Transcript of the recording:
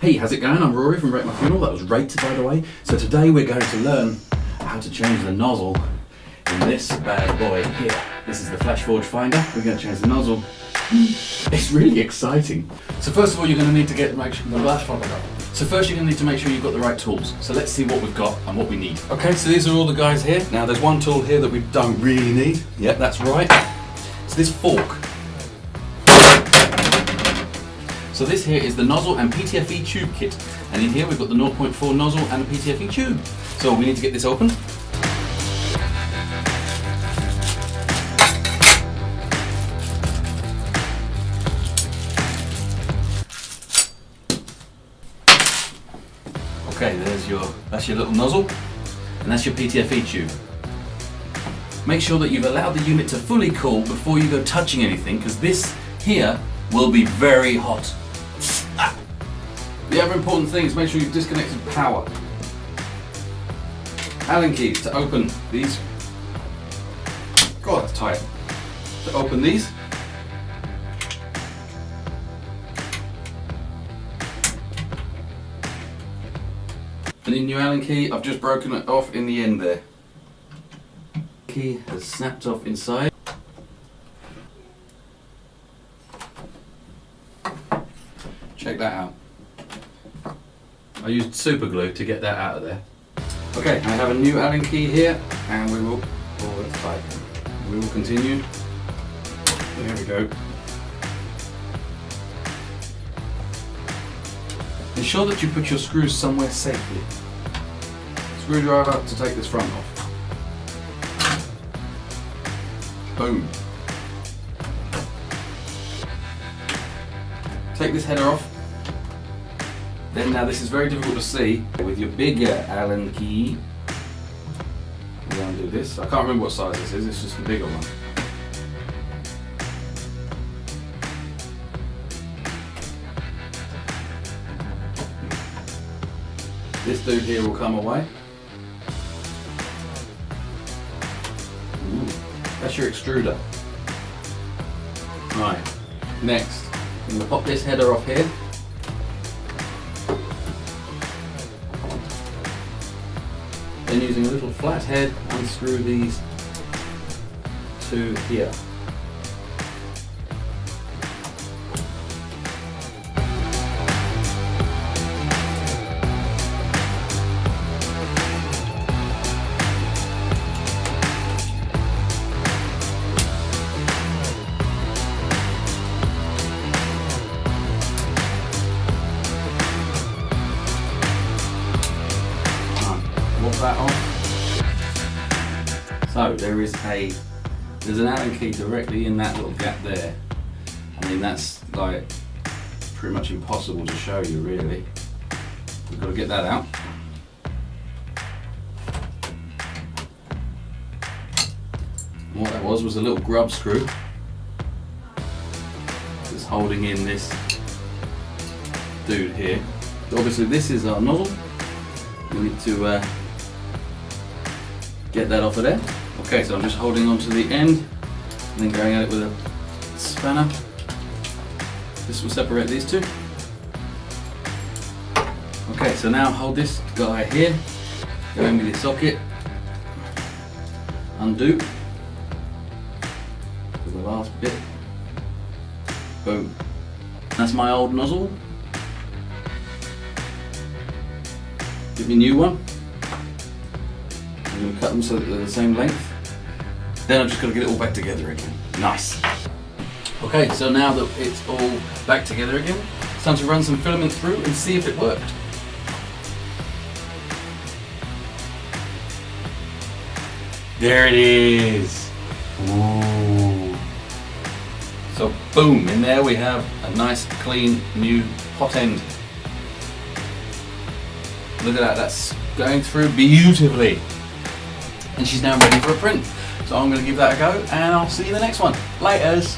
Hey, how's it going? I'm Rory from Wreck My Funeral. That was rated, by the way. So today we're going to learn how to change the nozzle in this bad boy here. This is the Flashforge Finder. We're going to change the nozzle. It's really exciting. So first of all, you're going to need to make sure you've got the right tools. So let's see what we've got and what we need. Okay, so these are all the guys here. Now there's one tool here that we don't really need. Yep, that's right. It's this fork. So this here is the nozzle and PTFE tube kit. And in here we've got the 0.4 nozzle and the PTFE tube. So we need to get this open. Okay, that's your little nozzle, and that's your PTFE tube. Make sure that you've allowed the unit to fully cool before you go touching anything, because this here will be very hot. The other important thing is make sure you've disconnected power. Allen keys to open these. God, that's tight. To open these. And in your Allen key, I've just broken it off in the end there. Key has snapped off inside. Check that out. I used super glue to get that out of there. Okay, I have a new Allen key here, and we will. Oh, that's tight. We will continue. There we go. Ensure that you put your screws somewhere safely. Screwdriver to take this front off. Boom. Take this header off. Then now this is very difficult to see with your bigger Allen key. We're going to do this. I can't remember what size this is, it's just the bigger one. This dude here will come away. Ooh, that's your extruder. Right, next, I'm going to pop this header off here. Then using a little flat head, unscrew these to here. That on. So there's an Allen key directly in that little gap there. I mean, that's like pretty much impossible to show you really. We've got to get that out. And what that was a little grub screw just holding in this dude here. Obviously this is our nozzle. We need to get that off of there. Okay, so I'm just holding on to the end and then going at it with a spanner. This will separate these two. Okay, so now hold this guy here, go in with your socket, undo for the last bit. Boom. That's my old nozzle. Give me a new one. I'm going to cut them so that they're the same length. Then I've just got to get it all back together again. Nice. Okay, so now that it's all back together again, it's time to run some filament through and see if it worked. There it is. Ooh. So boom, in there we have a nice clean new hot end. Look at that, that's going through beautifully. And she's now ready for a print. So I'm going to give that a go and I'll see you in the next one. Laters.